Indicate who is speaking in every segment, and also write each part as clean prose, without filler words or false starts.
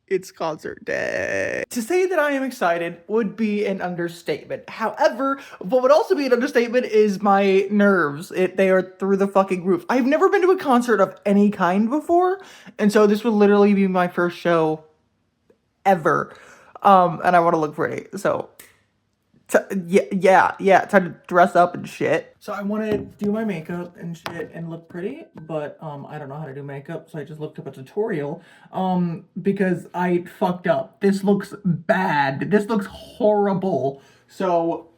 Speaker 1: It's concert day. To say that I am excited would be an understatement. However, what would also be an understatement is my nerves. They are through the fucking roof. I've never been to a concert of any kind before, and so this would literally be my first show ever. And I want to look pretty. So yeah, time to dress up and shit. So I want to do my makeup and shit and look pretty, but I don't know how to do makeup, so I just looked up a tutorial because I fucked up. This looks bad. This looks horrible. So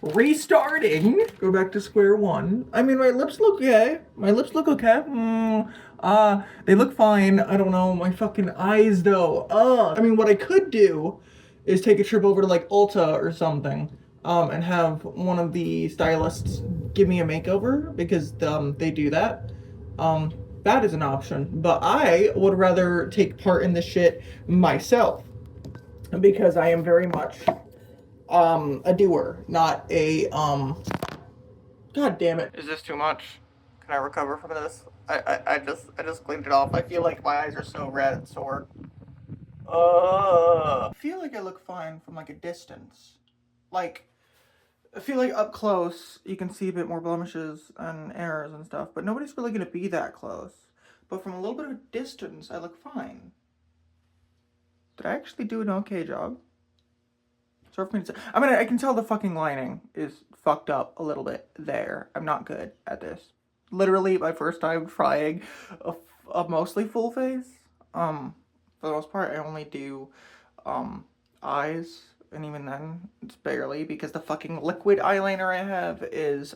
Speaker 1: restarting, go back to square one. I mean, my lips look okay. My lips look okay. They look fine. I don't know, my fucking eyes though. I mean, what I could do is take a trip over to like Ulta or something, and have one of the stylists give me a makeover because they do that. That is an option, but I would rather take part in this shit myself because I am very much a doer, not a God damn it. Is this too much? Can I recover from this? I just cleaned it off. I feel like my eyes are so red and sore. I feel like I look fine from like a distance. Like, I feel like up close you can see a bit more blemishes and errors and stuff, but nobody's really gonna be that close. But from a little bit of distance, I look fine. Did I actually do an okay job? So for me to, I mean, I can tell the fucking lining is fucked up a little bit there. I'm not good at this. Literally my first time trying a mostly full face. For the most part, I only do eyes, and even then, it's barely because the fucking liquid eyeliner I have is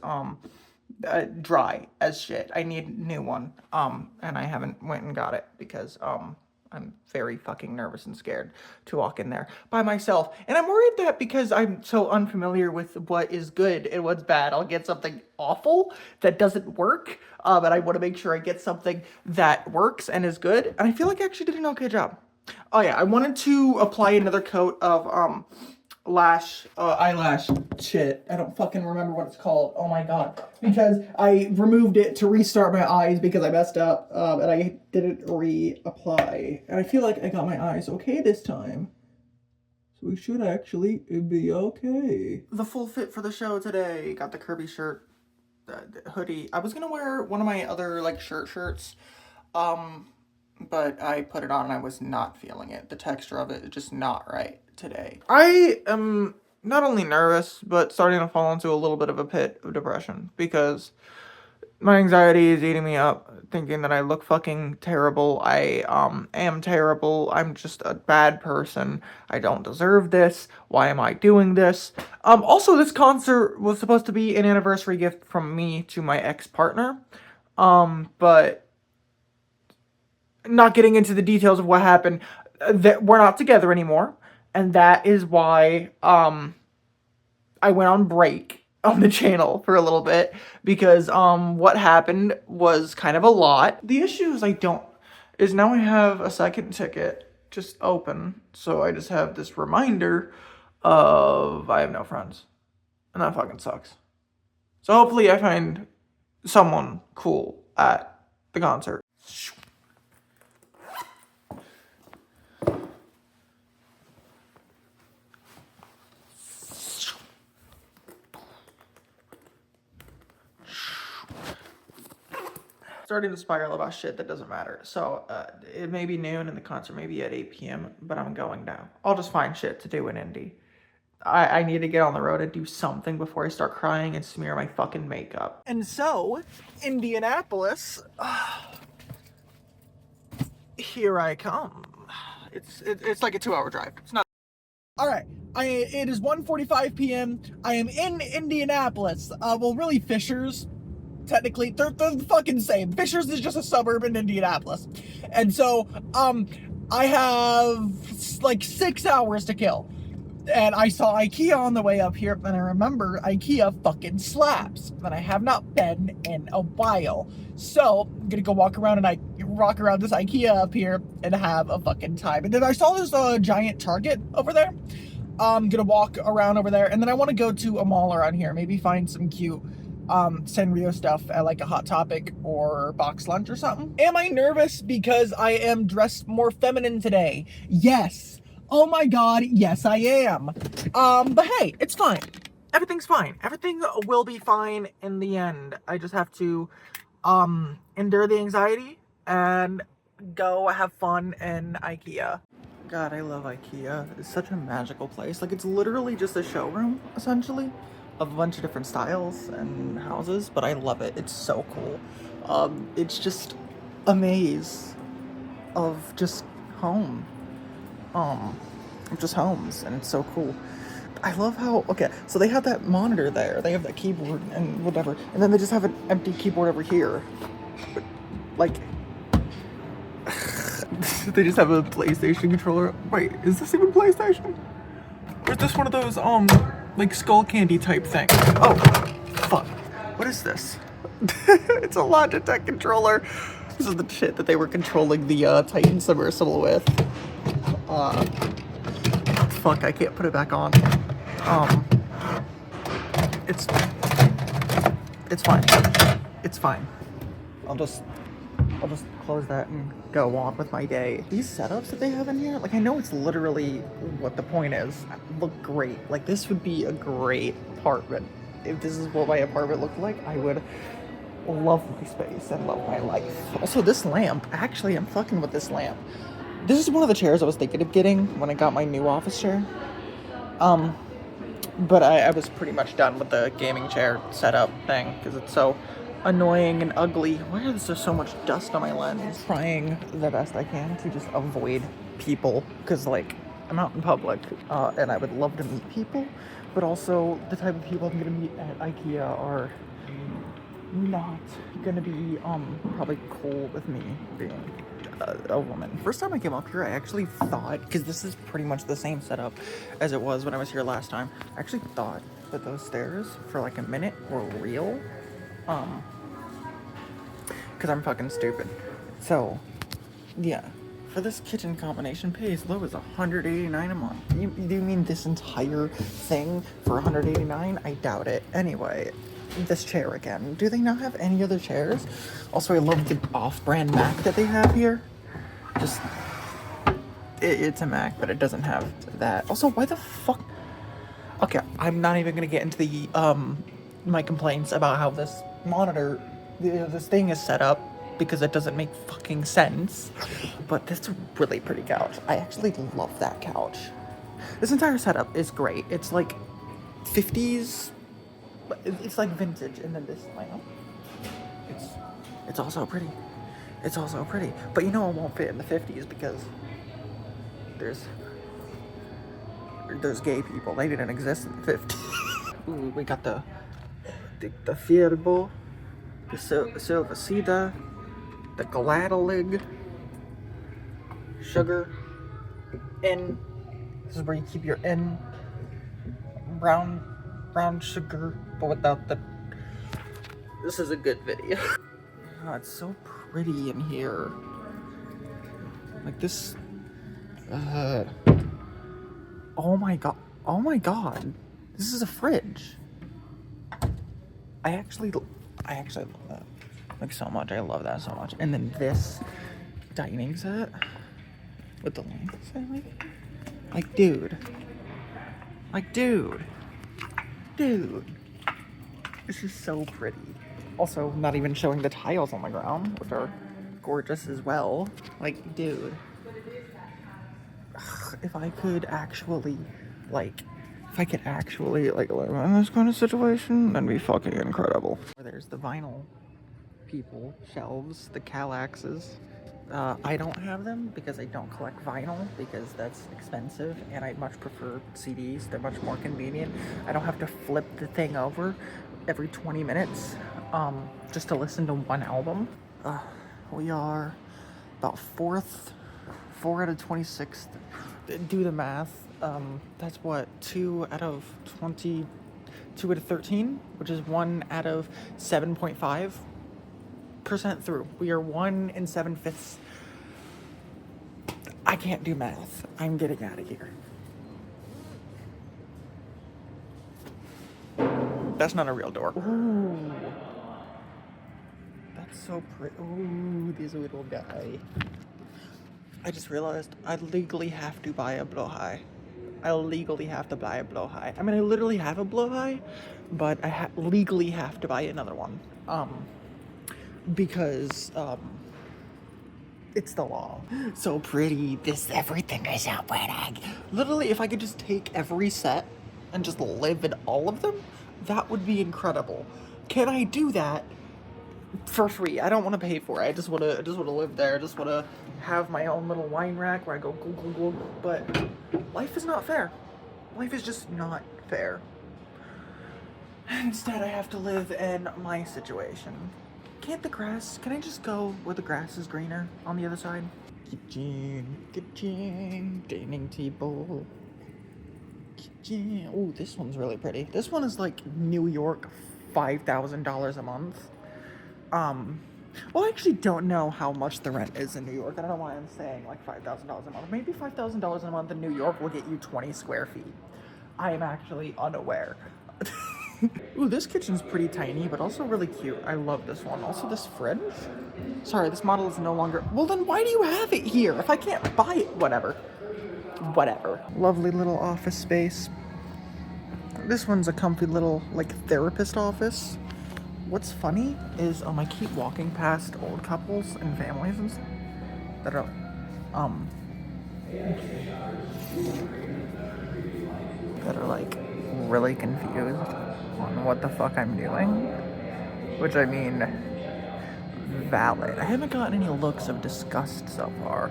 Speaker 1: dry as shit. I need a new one. And I haven't went and got it because I'm very fucking nervous and scared to walk in there by myself. And I'm worried that because I'm so unfamiliar with what is good and what's bad, I'll get something awful that doesn't work. And I want to make sure I get something that works and is good. And I feel like I actually did an okay job. Oh yeah, I wanted to apply another coat of eyelash shit. I don't fucking remember what it's called. Oh my god. Because I removed it to restart my eyes because I messed up, and I didn't reapply. And I feel like I got my eyes okay this time. So we should actually be okay. The full fit for the show today. Got the Kirby shirt, hoodie. I was gonna wear one of my other like shirts, but I put it on and I was not feeling it. The texture of it is just not right today. I am not only nervous, but starting to fall into a little bit of a pit of depression because my anxiety is eating me up, thinking that I look fucking terrible. I am terrible. I'm just a bad person. I don't deserve this. Why am I doing this? Also, this concert was supposed to be an anniversary gift from me to my ex-partner. But not getting into the details of what happened, that we're not together anymore. And that is why I went on break on the channel for a little bit because what happened was kind of a lot. The issue is now I have a second ticket just open, so I just have this reminder of I have no friends, and that fucking sucks. So hopefully I find someone cool at the concert. Starting to spiral about shit that doesn't matter. So it may be noon and the concert may be at 8 p.m., but I'm going now. I'll just find shit to do in Indy. I need to get on the road and do something before I start crying and smear my fucking makeup. And so, Indianapolis, here I come. It's like a 2-hour drive. It's not. All right, it is 1:45 p.m. I am in Indianapolis. Well, really Fishers. Technically, they're the fucking same. Fishers is just a suburb in Indianapolis. And so, I have like 6 hours to kill. And I saw IKEA on the way up here, and I remember IKEA fucking slaps. And I have not been in a while. So, I'm gonna go walk around this IKEA up here and have a fucking time. And then I saw this giant Target over there. I'm gonna walk around over there, and then I want to go to a mall around here. Maybe find some cute Sanrio stuff at like a Hot Topic or Box Lunch or something. Am I nervous because I am dressed more feminine today? Yes. Oh my god, yes I am. But hey, it's fine. Everything's fine. Everything will be fine in the end. I just have to endure the anxiety and go have fun in IKEA. God, I love IKEA. It's such a magical place. Like, it's literally just a showroom, essentially, of a bunch of different styles and houses, but I love it. It's so cool. It's just a maze of just home. Just homes, and it's so cool. I love how, okay, so they have that monitor there, they have that keyboard and whatever, and then they just have an empty keyboard over here. Like, they just have a PlayStation controller. Wait, is this even PlayStation? Or is this one of those, like Skull Candy type thing? Oh, fuck. What is this? It's a Logitech controller. This is the shit that they were controlling the Titan submersible with. Fuck, I can't put it back on. It's fine. It's fine. I'll just close that and go on with my day. These setups that they have in here, like, I know it's literally what the point is, look great. Like, this would be a great apartment. If this is what my apartment looked like, I would love my space and love my life. Also, this lamp, actually, I'm fucking with this lamp. This is one of the chairs I was thinking of getting when I got my new office chair. But I was pretty much done with the gaming chair setup thing because it's so annoying and ugly. Why is there so much dust on my lens? Trying the best I can to just avoid people because, like, I'm out in public and I would love to meet people, but also the type of people I'm gonna meet at IKEA are not gonna be probably cool with me being a woman. First time I came up here, I actually thought, because this is pretty much the same setup as it was when I was here last time, I actually thought that those stairs for like a minute were real, because I'm fucking stupid. So yeah, for this kitchen combination, pay as low as $189 a month. You mean this entire thing for $189? I doubt it. Anyway, this chair again. Do they not have any other chairs? Also, I love the off-brand Mac that they have here. Just, it's a Mac, but it doesn't have that. Also, why the fuck? Okay, I'm not even gonna get into the my complaints about how this monitor, this thing is set up, because it doesn't make fucking sense. But this is a really pretty couch. I actually love that couch. This entire setup is great. It's like 50s. It's like vintage, and then this lamp. It's also pretty. It's also pretty. But you know it won't fit in the 50s because there's gay people. They didn't exist in the 50s. Ooh, we got the Fierbo, the Silvacida, the Gladalig, sugar, N. This is where you keep your N. Brown sugar, but without the. This is a good video. Oh, it's so pretty in here. Like this. Oh my god. Oh my god. This is a fridge. I actually love that. Like, so much. I love that so much. And then this dining set with the lamps. Like, dude. Like, dude. This is so pretty. Also, not even showing the tiles on the ground, which are gorgeous as well. Like, dude. If I could actually, like, live in this kind of situation, that'd be fucking incredible. There's the vinyl people shelves, the Kallaxes. I don't have them because I don't collect vinyl because that's expensive, and I much prefer CDs. They're much more convenient. I don't have to flip the thing over every 20 minutes just to listen to one album. We are about 4 out of 26. Do the math. That's what, 2 out of 20, 2 out of 13, which is 1 out of 7.5% through. We are 1 7/5. I can't do math. I'm getting out of here. That's not a real door. Ooh. That's so pretty. Ooh, this little guy. I just realized I legally have to buy a blowhigh. I legally have to buy a blowhigh. I mean, I literally have a blowhigh, but I legally have to buy another one. Because, it's the law. So pretty. Everything is so pretty. Literally, if I could just take every set and just live in all of them, that would be incredible. Can I do that for free? I don't want to pay for it. I just want to live there. I just want to have my own little wine rack where I go glug, glug, glug. But life is not fair. Life is just not fair. Instead, I have to live in my situation. Can I just go where the grass is greener on the other side? Kitchen, dining table. Kitchen. Oh, this one's really pretty. This one is like New York, $5,000 a month. Well, I actually don't know how much the rent is in New York. I don't know why I'm saying like $5,000 a month. Maybe $5,000 a month in New York will get you 20 square feet. I am actually unaware. Ooh, this kitchen's pretty tiny, but also really cute. I love this one. Also, this fridge. Sorry, this model is no longer... Well, then why do you have it here? If I can't buy it, whatever. Whatever. Lovely little office space. This one's a comfy little, like, therapist office. What's funny is, I keep walking past old couples and families and stuff that are, like, really confused on what the fuck I'm doing, which I mean, valid. I haven't gotten any looks of disgust so far,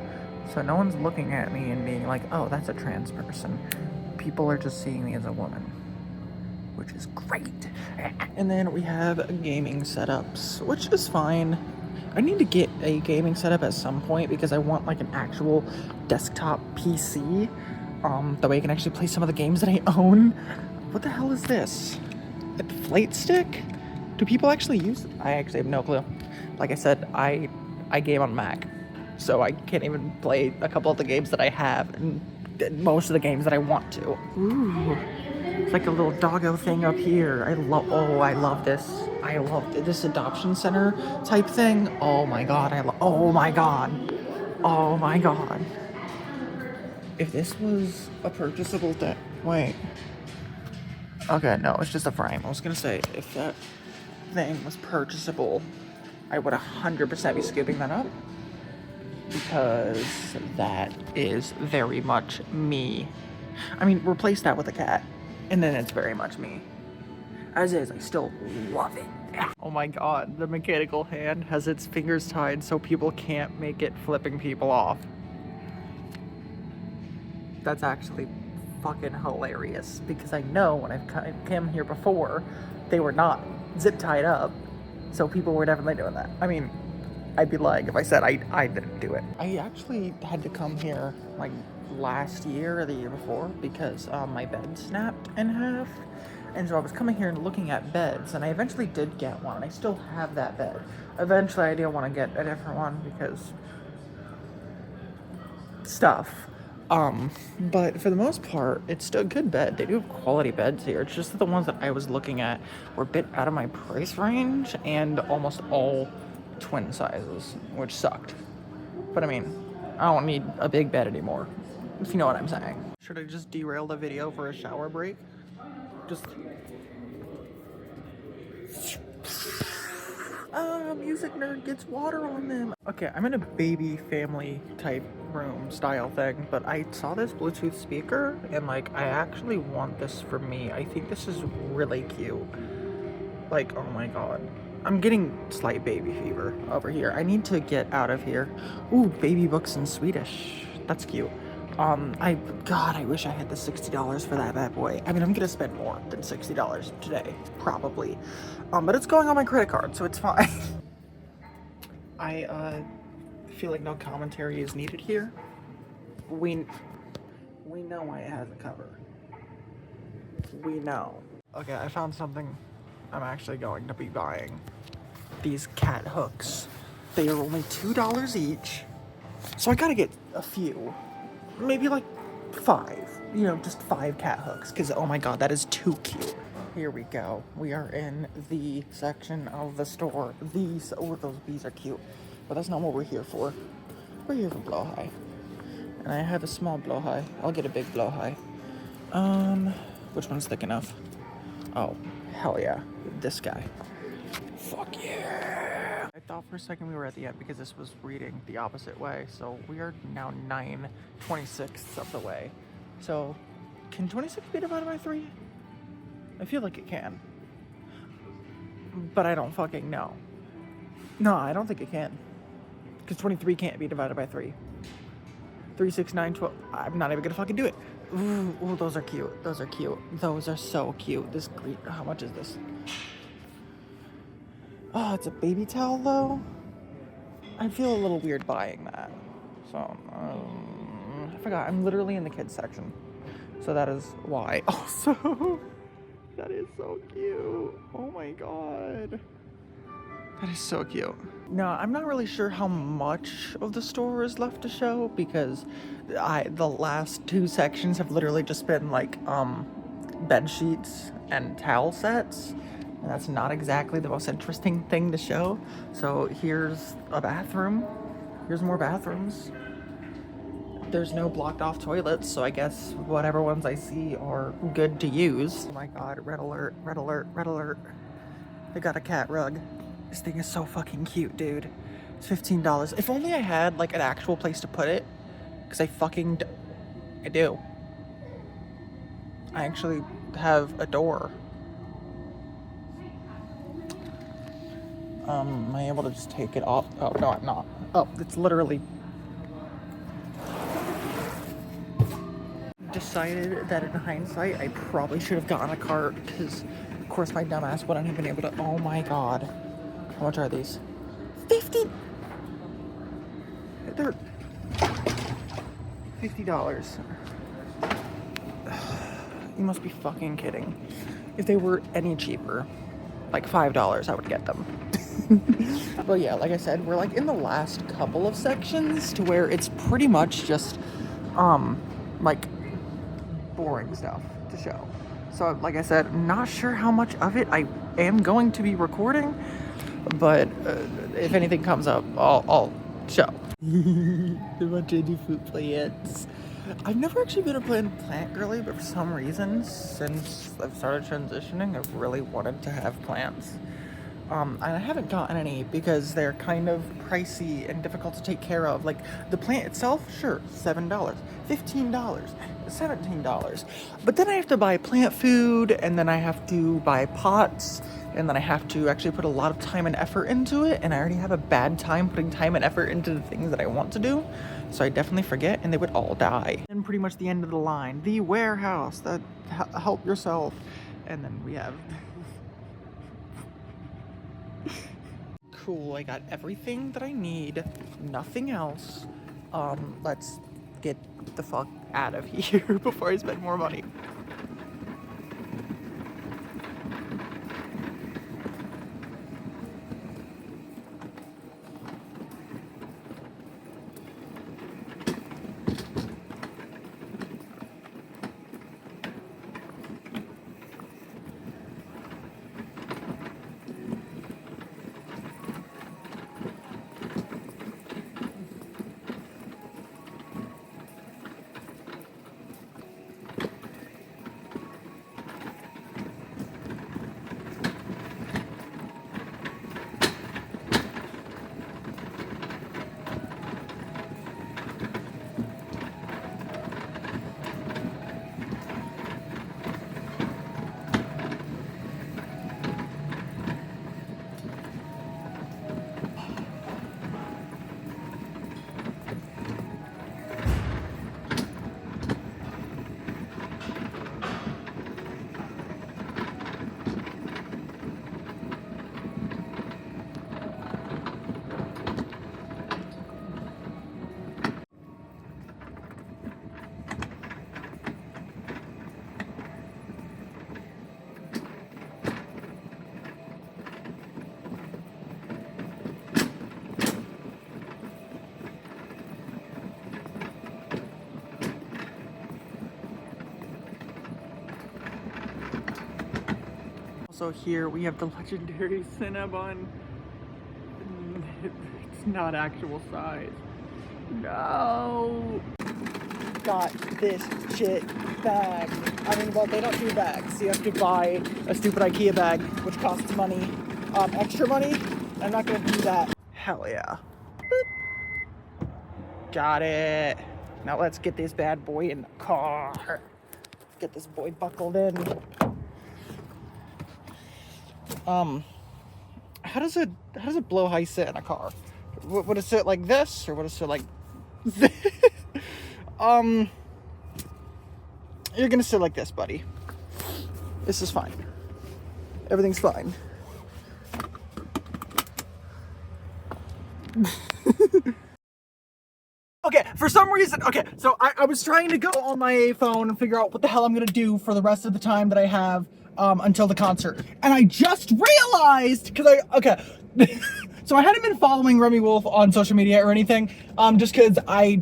Speaker 1: so no one's looking at me and being like, oh, that's a trans person. People are just seeing me as a woman, which is great. And then we have gaming setups, which is fine. I need to get a gaming setup at some point because I want like an actual desktop PC, that way I can actually play some of the games that I own. What the hell is this? A flight stick? Do people actually use it? I actually have no clue. Like I said, I game on Mac, so I can't even play a couple of the games that I have and most of the games that I want to. Ooh, it's like a little doggo thing up here. I love this. I love this adoption center type thing. Oh my god, oh my god. Oh my god. If this was a purchasable thing, wait. Okay, no, it's just a frame. I was gonna say, if that thing was purchasable, I would 100% be scooping that up. Because that is very much me. I mean, replace that with a cat, and then it's very much me. As is, I still love it. Oh my god, the mechanical hand has its fingers tied so people can't make it flipping people off. That's actually fucking hilarious, because I know when I've come here before, they were not zip tied up, so people were definitely doing that. I mean, I'd be lying if I said I didn't do it. I actually had to come here like last year or the year before because my bed snapped in half, and so I was coming here and looking at beds, and I eventually did get one. I still have that bed. Eventually I do want to get a different one because stuff. But for the most part, it's still a good bed. They do have quality beds here. It's just that the ones that I was looking at were a bit out of my price range and almost all twin sizes, which sucked. But I mean, I don't need a big bed anymore, if you know what I'm saying. Should I just derail the video for a shower break? Just... music nerd gets water on them. Okay, I'm in a baby family type room style thing, but I saw this Bluetooth speaker and like, I actually want this for me. I think this is really cute. Like, oh my god. I'm getting slight baby fever over here. I need to get out of here. Ooh, baby books in Swedish. That's cute. God, I wish I had the $60 for that bad boy. I mean, I'm gonna spend more than $60 today, probably. But it's going on my credit card, so it's fine. I feel like no commentary is needed here. We know why it has a cover. We know. Okay, I found something I'm actually going to be buying. These cat hooks. They are only $2 each. So I gotta get a few. Maybe like 5. You know, just 5 cat hooks. Because, oh my god, that is too cute. here we go. We are in the section of the store. These, oh, those bees are cute. But that's not what we're here for. We're here for Blowhigh. And I have a small Blowhigh. I'll get a big Blowhigh. Which one's thick enough? Oh, hell yeah. This guy. Fuck yeah. I thought for a second we were at the end because this was reading the opposite way. So we are now 9/26 of the way. So can 26 be divided by 3? I feel like it can. But I don't fucking know. No, I don't think it can. Because 23 can't be divided by 3. 3, 6, 9, 12. I'm not even gonna fucking do it. Ooh, those are cute. Those are cute. Those are so cute. This green, how much is this? Oh, it's a baby towel though. I feel a little weird buying that. So, I forgot. I'm literally in the kids section. So that is why. Also, that is so cute. Oh my god. That is so cute. No, I'm not really sure how much of the store is left to show because the last 2 sections have literally just been like bed sheets and towel sets. And that's not exactly the most interesting thing to show. So here's a bathroom. Here's more bathrooms. There's no blocked off toilets, so I guess whatever ones I see are good to use. Oh my god, red alert, red alert, red alert. They got a cat rug. This thing is so fucking cute, dude. It's $15. If only I had like an actual place to put it, because I do. I actually have a door. Am I able to just take it off? Oh, no, I'm not. Oh, it's literally... Decided that in hindsight, I probably should have gotten a cart, because, of course, my dumbass wouldn't have been able to... Oh my god. How much are these? 50. They're $50. You must be fucking kidding. If they were any cheaper, like $5, I would get them. But yeah, like I said, we're like in the last couple of sections to where it's pretty much just like boring stuff to show. So like I said, not sure how much of it I am going to be recording, but if anything comes up, I'll show. A bunch of new food plants. I've never actually been a plant girly, but for some reason, since I've started transitioning, I've really wanted to have plants. And I haven't gotten any because they're kind of pricey and difficult to take care of. Like, the plant itself, sure, $7, $15, $17. But then I have to buy plant food, and then I have to buy pots, and then I have to actually put a lot of time and effort into it, and I already have a bad time putting time and effort into the things that I want to do. So I definitely forget, and they would all die. And pretty much the end of the line, the warehouse, that help yourself. And then we have... Cool, I got everything that I need, nothing else. Let's get the fuck out of here before I spend more money. So here we have the legendary Cinnabon. It's not actual size. No! Got this shit bag. I mean, well, they don't do bags. You have to buy a stupid IKEA bag, which costs money. Extra money. I'm not gonna do that. Hell yeah. Boop. Got it. Now let's get this bad boy in the car. Get this boy buckled in. How does it blow high sit in a car? Would it sit like this, or would it sit like this? You're gonna sit like this, buddy. This is fine. Everything's fine. Okay, for some reason, so I was trying to go on my phone and figure out what the hell I'm gonna do for the rest of the time that I have until the concert. And I just realized, so I hadn't been following Remi Wolf on social media or anything, just because I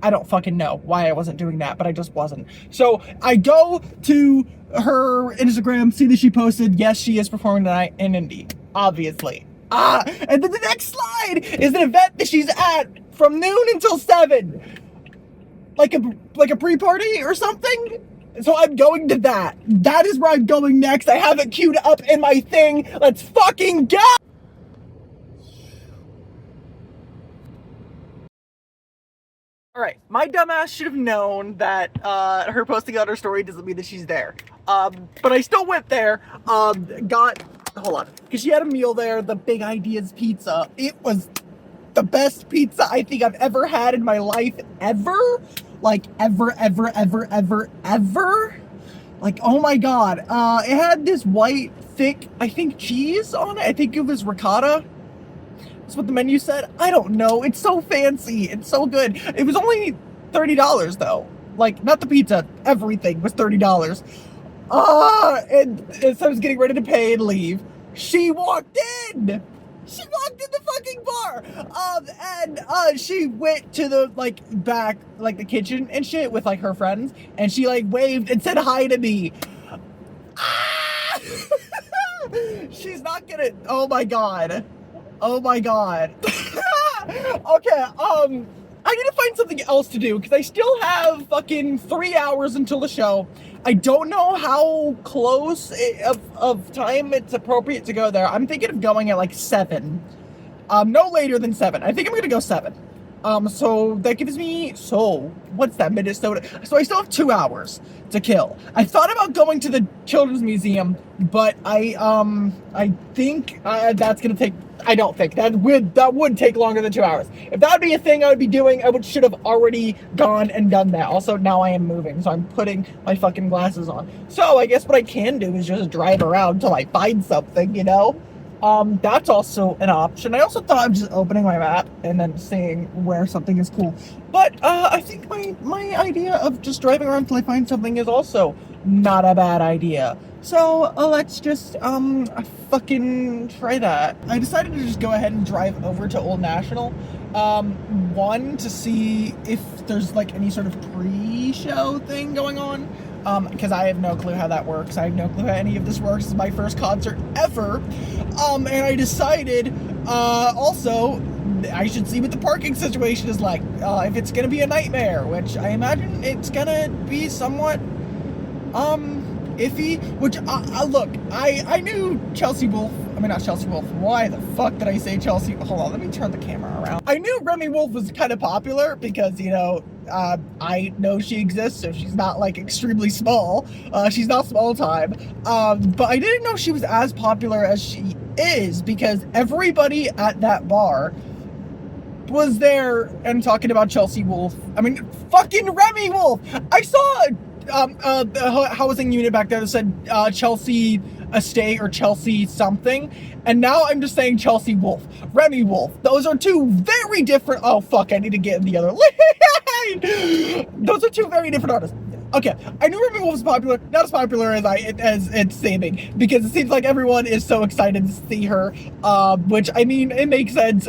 Speaker 1: don't fucking know why I wasn't doing that, but I just wasn't. So I go to her Instagram, see that she posted, yes, she is performing tonight in Indy, obviously. And then the next slide is an event that she's at from noon until 7. Like a pre-party or something? So I'm going to that. That is where I'm going next. I have it queued up in my thing. Let's fucking go! Alright, my dumbass should have known that her posting on her story doesn't mean that she's there. But I still went there, hold on, because she had a meal there, the Big Ideas Pizza. It was the best pizza I think I've ever had in my life, ever. Like, ever. Like, oh my god. It had this white, thick, I think, cheese on it. I think it was ricotta. That's what the menu said. I don't know. It's so fancy. It's so good. It was only $30, though. Like, not the pizza. Everything was $30. And as I was getting ready to pay and leave, she walked in! She walked in the fucking bar! And she went to the, like, back, like, the kitchen and shit with, like, her friends, and she, like, waved and said hi to me. Ah! She's not gonna... Oh, my God. Oh, my God. Okay, I need to find something else to do, because I still have fucking 3 hours until the show. I don't know how close of time it's appropriate to go there. I'm thinking of going at like 7. No later than 7. I think I'm gonna go 7. So that gives me, what's that, Minnesota? So I still have 2 hours to kill. I thought about going to the Children's Museum, but I think that's gonna take, I don't think, that would take longer than 2 hours. If that would be a thing I would be doing, I should have already gone and done that. Also, now I am moving, so I'm putting my fucking glasses on. So I guess what I can do is just drive around till I find something, you know? That's also an option. I also thought of just opening my map and then seeing where something is cool. But, I think my idea of just driving around till I find something is also not a bad idea. So, let's just, fucking try that. I decided to just go ahead and drive over to Old National. One, to see if there's, like, any sort of pre-show thing going on. Because I have no clue how that works. I have no clue how any of this works. It's my first concert ever. And I decided, also, I should see what the parking situation is like. If it's gonna be a nightmare, which I imagine it's gonna be somewhat, iffy. Which, look, I knew Chelsea Wolf. I mean, not Chelsea Wolf. Why the fuck did I say Chelsea? Hold on, let me turn the camera around. I knew Remi Wolf was kind of popular because, you know, I know she exists, so she's not, like, extremely small. She's not small time. But I didn't know she was as popular as she is, because everybody at that bar was there and talking about Chelsea Wolf. I mean, fucking Remi Wolf! I saw the housing unit back there that said Chelsea Estate or Chelsea something, and now I'm just saying Chelsea Wolf. Remi Wolf. Those are two very different... Oh, fuck, I need to get in the other lane! Those are two very different artists. Okay, I knew Remi Wolf was popular, not as popular as it's seeming, because it seems like everyone is so excited to see her, which, I mean, it makes sense.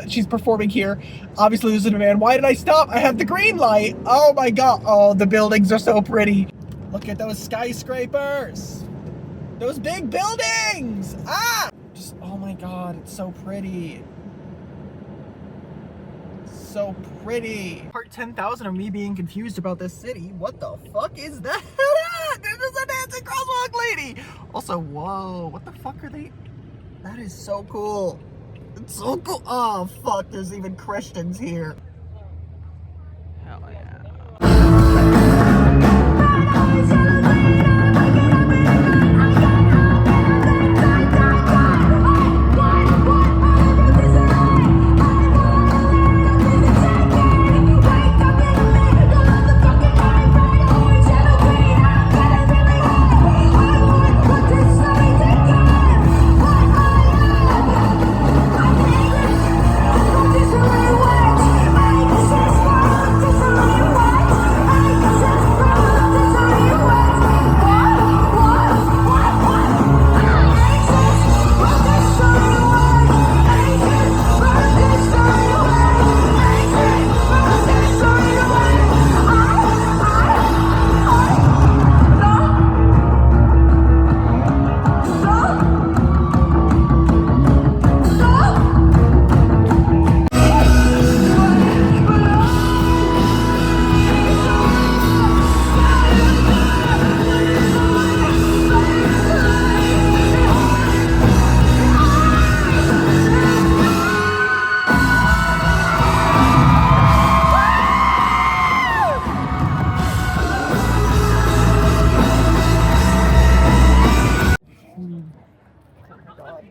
Speaker 1: She's performing here. Obviously, there's a demand. Why did I stop? I have the green light. Oh my god. Oh, the buildings are so pretty. Look at those skyscrapers. Those big buildings! Ah! Just, oh my god, it's so pretty. So pretty. Part 10,000 of me being confused about this city. What the fuck is that? There's a dancing crosswalk lady! Also, whoa, what the fuck are they? That is so cool. It's so cool. Oh, fuck, there's even Christians here. Hell yeah.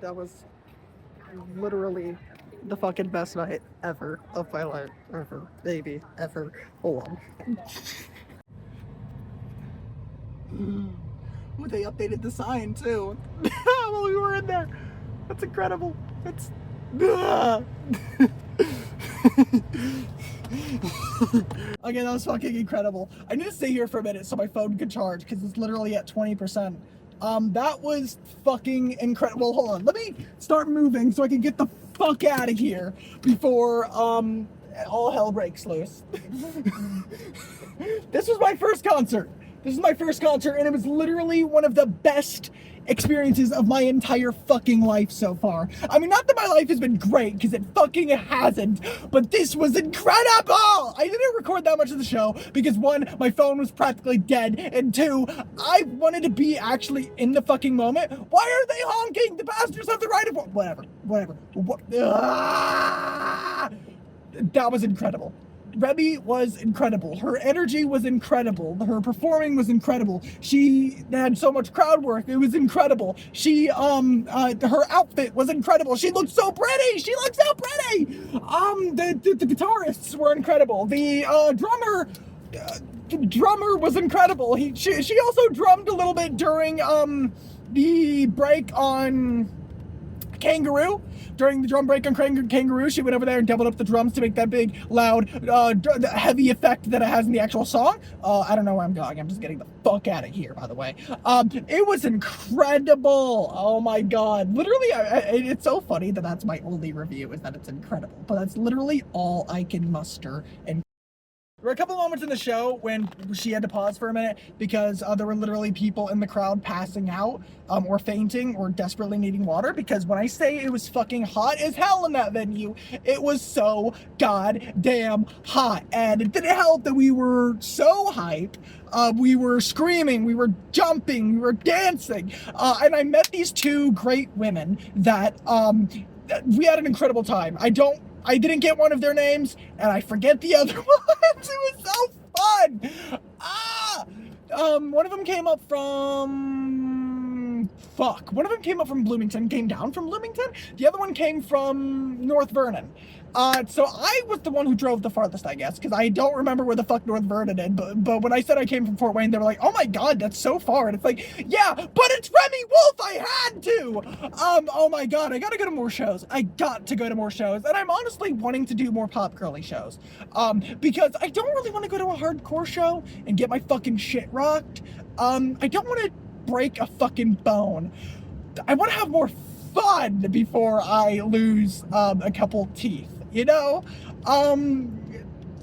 Speaker 1: That was literally the fucking best night ever of my life. Ever. Maybe. Ever. Hold on. Ooh, they updated the sign too. While we were in there. That's incredible. That's... Again, that was fucking incredible. I need to stay here for a minute so my phone could charge because it's literally at 20%. That was fucking incredible. Hold on, let me start moving so I can get the fuck out of here before all hell breaks loose. This was my first concert. This is my first concert, and it was literally one of the best experiences of my entire fucking life so far. I mean, not that my life has been great, because it fucking hasn't, but this was incredible! I didn't record that much of the show, because one, my phone was practically dead, and two, I wanted to be actually in the fucking moment. Why are they honking? The bastards have the right of... Whatever. That was incredible. Remy was incredible. Her energy was incredible. Her performing was incredible. She had so much crowd work. It was incredible. She, her outfit was incredible. She looked so pretty. She looked so pretty. The guitarists were incredible. The, drummer was incredible. She also drummed a little bit during, the break on Kangaroo. During the drum break on Kangaroo, she went over there and doubled up the drums to make that big, loud, heavy effect that it has in the actual song. I don't know where I'm going. I'm just getting the fuck out of here, by the way. It was incredible. Oh my god. Literally, it's so funny that that's my only review, is that it's incredible. But that's literally all I can muster. And there were a couple moments in the show when she had to pause for a minute because there were literally people in the crowd passing out or fainting or desperately needing water, because when I say it was fucking hot as hell in that venue, it was so goddamn hot. And it didn't help that we were so hype. We were screaming, we were jumping, we were dancing. And I met these two great women that we had an incredible time. I didn't get one of their names, and I forget the other ones. It was so fun. One of them came up from... One of them came up from Bloomington, came down from Bloomington. The other one came from North Vernon. So I was the one who drove the farthest, I guess, because I don't remember where the fuck North Vernon is, but when I said I came from Fort Wayne, they were like, oh my god, that's so far, and it's like, yeah, but it's Remy Wolf, I had to! Oh my god, I gotta go to more shows. I got to go to more shows, and I'm honestly wanting to do more pop girly shows, because I don't really want to go to a hardcore show and get my fucking shit rocked. I don't want to break a fucking bone. I want to have more fun before I lose a couple teeth, you know?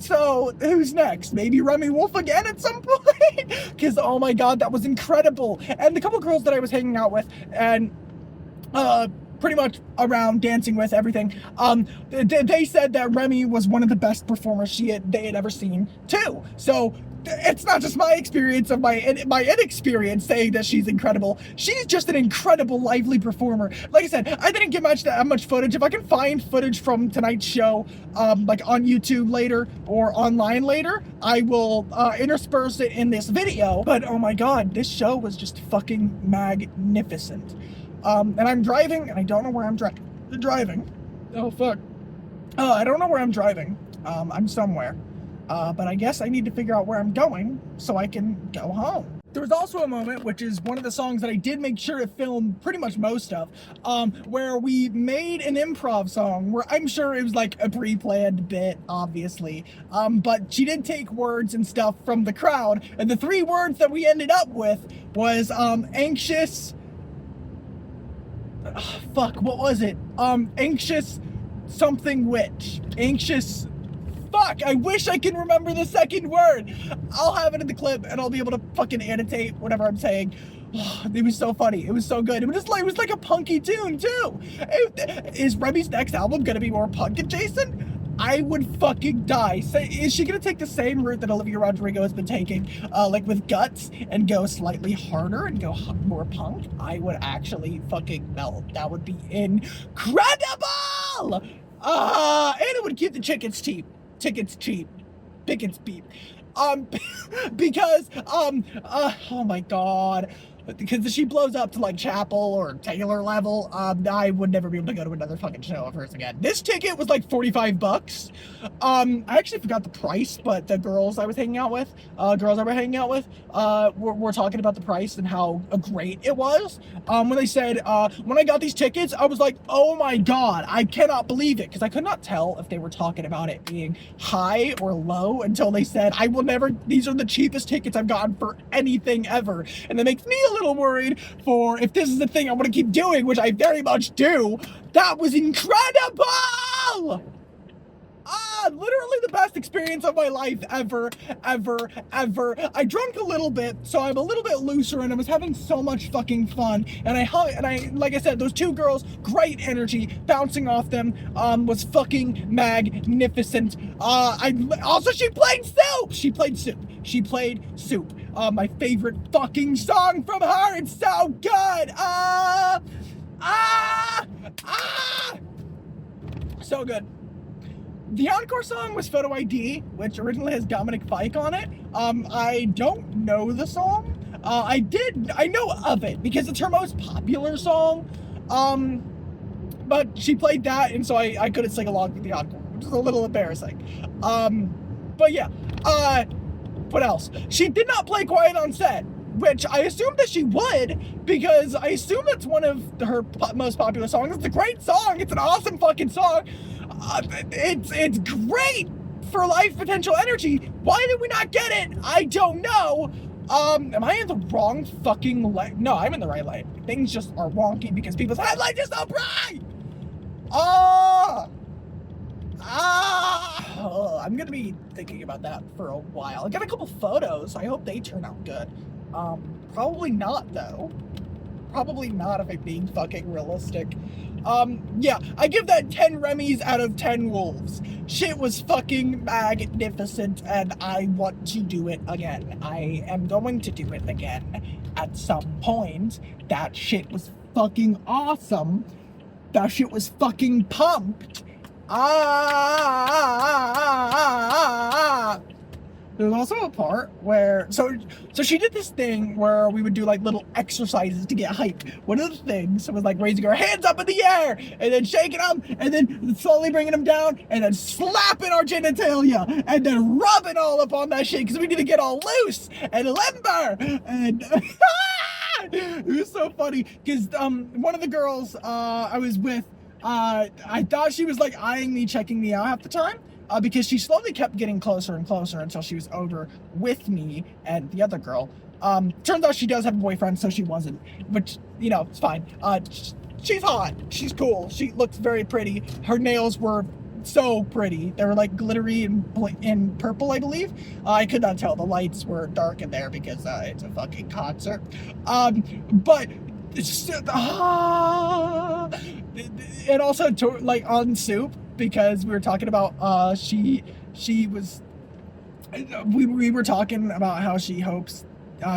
Speaker 2: So who's next? Maybe Remi Wolf again at some point? Because, oh my god, that was incredible. And the couple girls that I was hanging out with and pretty much around dancing with everything, they said that Remi was one of the best performers they had ever seen too. So it's not just my experience of my inexperience saying that she's incredible. She's just an incredible, lively performer. Like I said, I didn't get much footage. If I can find footage from tonight's show, like on YouTube later or online later, I will intersperse it in this video. But oh my god, this show was just fucking magnificent. And I'm driving, and I don't know where I'm driving. Oh fuck. I don't know where I'm driving. I'm somewhere. But I guess I need to figure out where I'm going so I can go home. There was also a moment, which is one of the songs that I did make sure to film pretty much most of, where we made an improv song where I'm sure it was like a pre-planned bit, obviously. But she did take words and stuff from the crowd, and the 3 words that we ended up with was anxious. Fuck, what was it? Anxious something witch. Anxious. Fuck, I wish I can remember the second word. I'll have it in the clip and I'll be able to fucking annotate whatever I'm saying. It was so funny. It was so good. It was like a punky tune too. Is Remi's next album gonna be more punk adjacent? I would fucking die. So, is she gonna take the same route that Olivia Rodrigo has been taking, like with Guts, and go slightly harder and go more punk? I would actually fucking melt. That would be incredible! And it would keep the tickets cheap. Tickets cheap. Because, oh my god. Because if she blows up to like Chapel or Taylor level, I would never be able to go to another fucking show of hers again. This ticket was like $45. I actually forgot the price, but the girls I was hanging out with, were talking about the price and how great it was. When they said, when I got these tickets, I was like, oh my god, I cannot believe it. Because I could not tell if they were talking about it being high or low until they said, these are the cheapest tickets I've gotten for anything ever. And that makes me a little worried for if this is the thing I want to keep doing, which I very much do. That was incredible! Literally the best experience of my life ever. I drank a little bit, so I'm a little bit looser, and I was having so much fucking fun. And I like I said, those 2 girls, great energy, bouncing off them, was fucking magnificent. She played Soup. My favorite fucking song from her. It's so good. So good. The encore song was Photo ID, which originally has Dominic Fike on it. I don't know the song. I know of it because it's her most popular song. But she played that, and so I couldn't sing along with the encore, which is a little embarrassing. But yeah, what else? She did not play Quiet on Set, which I assumed that she would, because I assume it's one of her most popular songs. It's a great song. It's an awesome fucking song. It's great for Life Potential Energy. Why did we not get it? I don't know. Am I in the wrong fucking lane? No, I'm in the right lane. Things just are wonky because people's headlights are so bright. I'm gonna be thinking about that for a while. I got a couple photos. I hope they turn out good. Probably not though. Probably not if I'm being fucking realistic. Yeah, I give that 10 Remis out of 10 wolves. Shit was fucking magnificent, and I want to do it again. I am going to do it again at some point. That shit was fucking awesome. That shit was fucking pumped. There's also a part where, so she did this thing where we would do like little exercises to get hype. One of the things was like raising our hands up in the air and then shaking them and then slowly bringing them down and then slapping our genitalia and then rubbing all up on that shit because we need to get all loose and limber. And it was so funny because one of the girls I was with, I thought she was like eyeing me, checking me out half the time. Because she slowly kept getting closer and closer until she was over with me and the other girl. Turns out she does have a boyfriend, so she wasn't. But, you know, it's fine. She's hot. She's cool. She looks very pretty. Her nails were so pretty. They were like glittery and purple, I believe. I could not tell. The lights were dark in there because it's a fucking concert. But it's just, and also like on Soup, because we were talking about she was, we were talking about how she hopes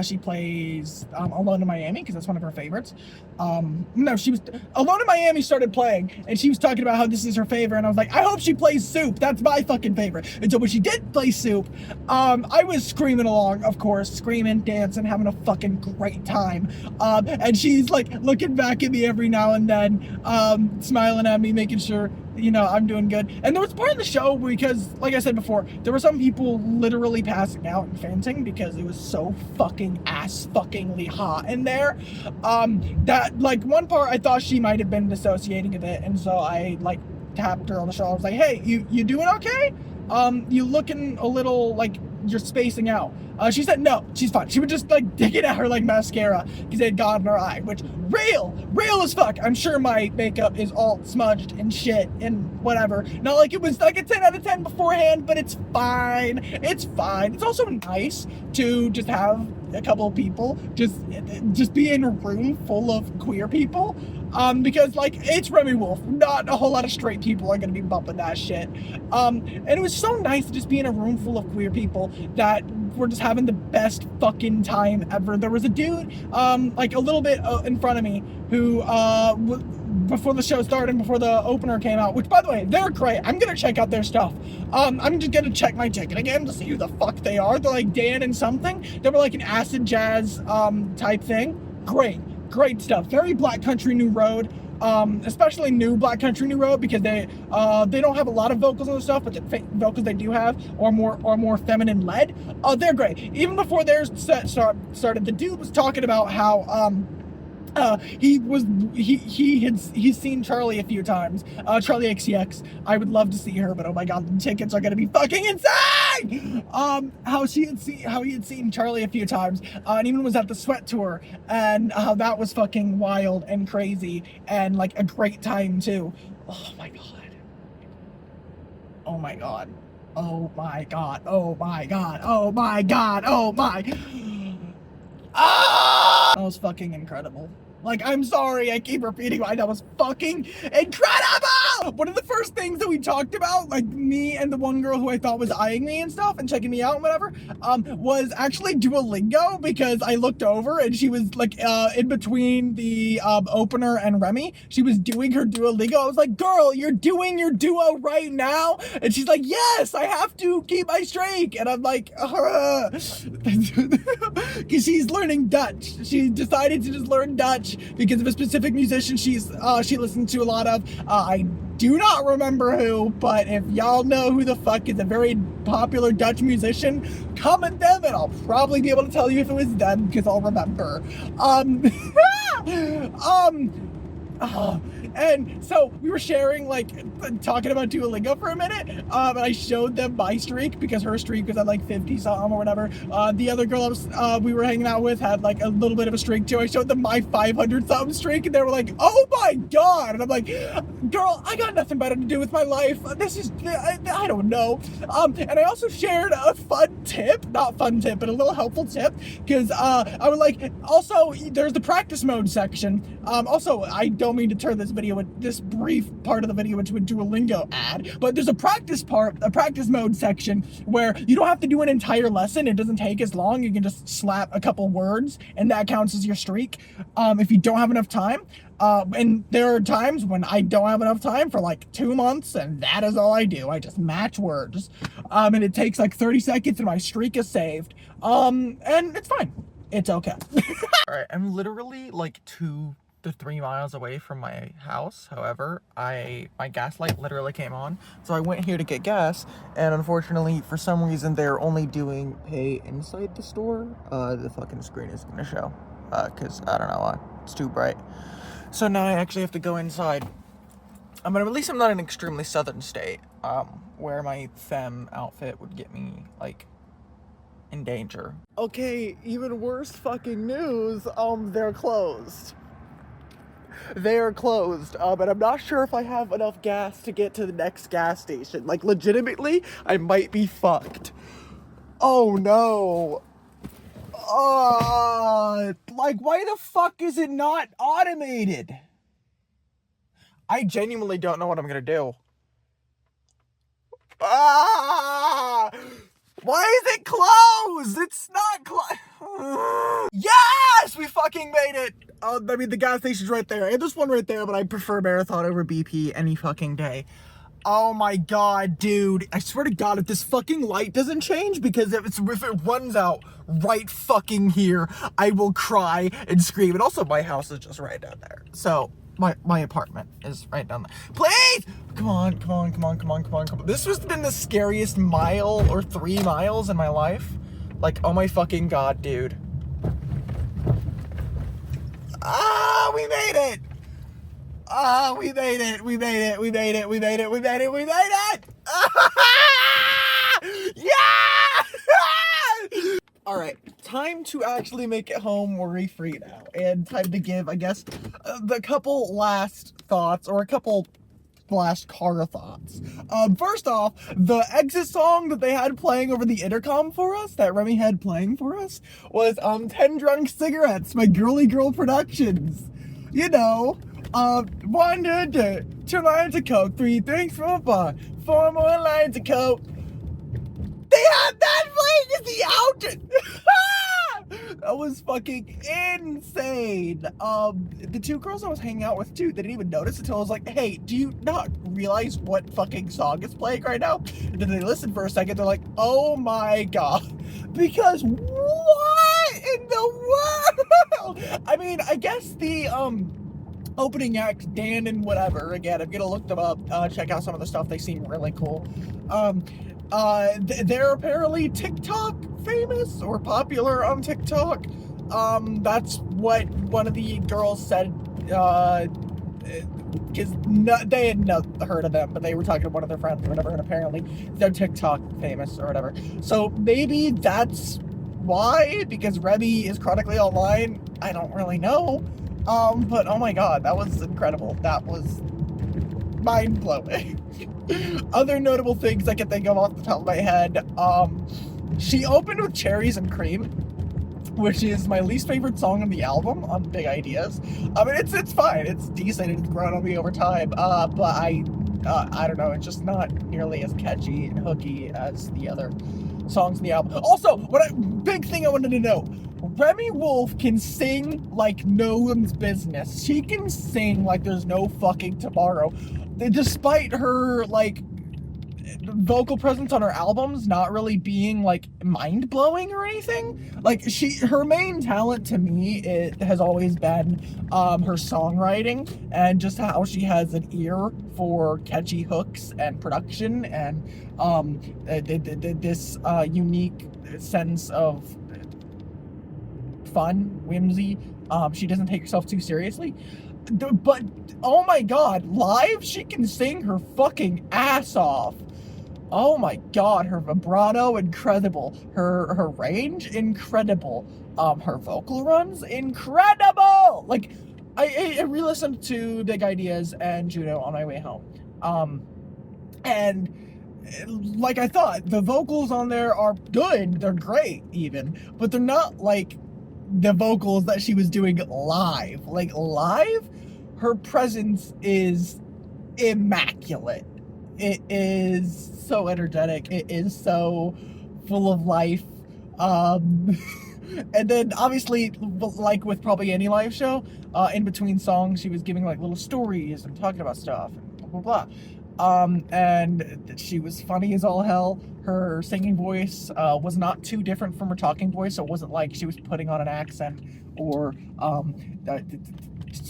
Speaker 2: she plays Alone in Miami, because that's one of her favorites. No, she was Alone in Miami started playing, and she was talking about how this is her favorite, and I was like, I hope she plays Soup. That's my fucking favorite. And so when she did play Soup, I was screaming along, of course, screaming, dancing, having a fucking great time. And she's like looking back at me every now and then, smiling at me, making sure, you know, I'm doing good. And there was part of the show because, like I said before, there were some people literally passing out and fainting because it was so fucking ass-fuckingly hot in there. That, like, one part I thought she might have been dissociating a bit, and so I, like, tapped her on the shoulder. I was like, hey, you doing okay? You looking a little like you're spacing out. She said no, she's fine. She would just like dig it at her like mascara because it had got in her eye, which real as fuck. I'm sure my makeup is all smudged and shit and whatever. Not like it was like a 10 out of 10 beforehand, but it's fine. It's fine. It's also nice to just have a couple of people just be in a room full of queer people. Because like it's Remy Wolf, not a whole lot of straight people are gonna be bumping that shit. And it was so nice to just be in a room full of queer people that were just having the best fucking time ever. There was a dude, like a little bit in front of me who, before the show started, before the opener came out, which by the way, they're great. I'm gonna check out their stuff. I'm just gonna check my ticket again to see who the fuck they are. They're like Dan and something. They were like an acid jazz, type thing. Great stuff. Very Black Country New Road, especially new Black Country New Road, because they don't have a lot of vocals on the stuff, but the vocals they do have are more feminine led. They're great. Even before their set started, the dude was talking about how he's seen Charlie a few times. Charlie XCX. I would love to see her, but oh my god, the tickets are gonna be fucking insane! How he had seen Charlie a few times, and even was at the Sweat Tour, and how that was fucking wild and crazy, and like a great time too. Oh my god. Oh my god. Oh my god. Oh my god. Oh my god. Oh my. Ah! That was fucking incredible. Like, I'm sorry, I keep repeating why that was fucking incredible! One of the first things that we talked about, like me and the one girl who I thought was eyeing me and stuff and checking me out and whatever, was actually Duolingo, because I looked over and she was like, in between the opener and Remy, she was doing her Duolingo. I was like, girl, you're doing your duo right now? And she's like, yes, I have to keep my streak. And I'm like, because she's learning Dutch. She decided to just learn Dutch because of a specific musician she listens to a lot of. I do not remember who, but if y'all know who the fuck is a very popular Dutch musician, comment them and I'll probably be able to tell you if it was them, because I'll remember. And so we were sharing, like, talking about Duolingo for a minute, and I showed them my streak, because her streak was at like 50 something or whatever. The other girl we were hanging out with had like a little bit of a streak too. I showed them my 500 something streak, and they were like, oh my god! And I'm like, girl, I got nothing better to do with my life. This is, I don't know. And I also shared a not fun tip, but a little helpful tip, because I was like, also, there's the practice mode section. Also, I don't mean to turn this brief part of the video into a Duolingo ad, but there's a practice mode section where you don't have to do an entire lesson. It doesn't take as long. You can just slap a couple words and that counts as your streak. If you don't have enough time, and there are times when I don't have enough time for like 2 months, and that is all I do. I just match words, and it takes like 30 seconds and my streak is saved, and it's fine. It's okay. Alright, I'm literally like 2 to 3 miles away from my house. However, my gas light literally came on, so I went here to get gas, and unfortunately, for some reason, they're only doing pay inside the store. The fucking screen is gonna show, because I don't know why. It's too bright. So now I actually have to go inside. But at least I'm not in an extremely southern state, where my femme outfit would get me, like, in danger. Okay, even worse fucking news, they're closed. they are closed. And I'm not sure if I have enough gas to get to the next gas station. Like, legitimately, I might be fucked. Oh no. Like, why the fuck is it not automated? I genuinely don't know what I'm gonna do. Why is it closed? It's not closed. Yes, we fucking made it. I mean, the gas station's right there. And there's one right there, but I prefer Marathon over BP any fucking day. Oh my god, dude. I swear to god, if this fucking light doesn't change, because if it runs out right fucking here, I will cry and scream. And also, my house is just right down there. So, my apartment is right down there. Please! Come on. This has been the scariest mile or 3 miles in my life. Like, oh my fucking god, dude. We made it! We made it! Yeah! Alright, time to actually make it home. We're free now. And time to give, I guess, the couple last thoughts, or a couple last car thoughts. First off, the exit song that they had playing over the intercom for us, that Remy had playing for us, was 10 Drunk Cigarettes by Girly Girl Productions. You know, 1 to dirt, 2 lines of coke, 3 drinks from a bar, 4 more lines of coke. They had that playing as the outro. That was fucking insane. The 2 girls I was hanging out with too, they didn't even notice until I was like, hey, do you not realize what fucking song is playing right now? And then they listen for a second, they're like, oh my god. Because what in the world? I mean, I guess the opening act, Dan and whatever, again, I'm gonna look them up, check out some of the stuff. They seem really cool. They're apparently TikTok famous or popular on TikTok. That's what one of the girls said, because they had not heard of them, but they were talking to one of their friends or whatever, and apparently they're TikTok famous or whatever. So maybe that's why, because Remy is chronically online. I don't really know. But oh my god, that was incredible. That was mind-blowing. Other notable things I can think of off the top of my head, she opened with Cherries and Cream, which is my least favorite song on the album, on Big Ideas. I mean, it's fine, it's decent, it's grown on me over time, but I don't know, it's just not nearly as catchy and hooky as the other songs in the album. Also, big thing I wanted to know, Remy Wolf can sing like no one's business. She can sing like there's no fucking tomorrow. Despite her, like, vocal presence on her albums not really being, like, mind-blowing or anything. Like, her main talent to me, it has always been her songwriting and just how she has an ear for catchy hooks and production and this unique sense of fun, whimsy. She doesn't take herself too seriously. But, oh my god, live, she can sing her fucking ass off. Oh my god, her vibrato, incredible. Her range, incredible. Her vocal runs, incredible! Like, I re-listened to Big Ideas and Juno on my way home. And like I thought, the vocals on there are good, they're great even, but they're not like the vocals that she was doing live. Like, live, her presence is immaculate. It is so energetic. It is so full of life. And then, obviously, like with probably any live show, in between songs, she was giving, like, little stories and talking about stuff and blah, blah, blah. And she was funny as all hell. Her singing voice was not too different from her talking voice, so it wasn't like she was putting on an accent or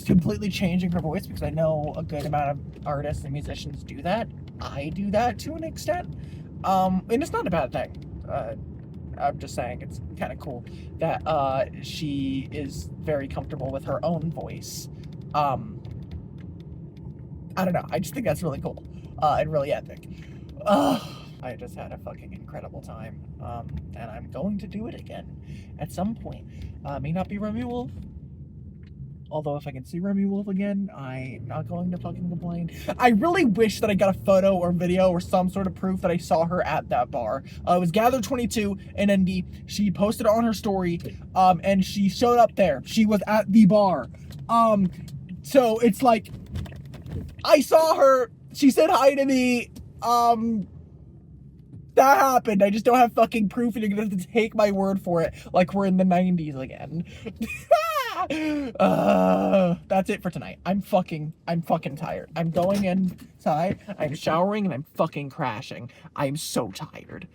Speaker 2: completely changing her voice, because I know a good amount of artists and musicians do that. I do that to an extent. And it's not a bad thing. I'm just saying it's kind of cool that she is very comfortable with her own voice. I don't know. I just think that's really cool and really epic. I just had a fucking incredible time, and I'm going to do it again at some point. May not be Remy Wolf, Although if I can see Remy Wolf again, I'm not going to fucking complain. I really wish that I got a photo or video or some sort of proof that I saw her at that bar. It was Gather 22 in Indy. She posted on her story, and she showed up there. She was at the bar. So it's like, I saw her. She said hi to me. That happened. I just don't have fucking proof, and you're gonna have to take my word for it, like we're in the 90s again. That's it for tonight. I'm fucking tired. I'm going inside, I'm showering, and I'm fucking crashing. I'm so tired.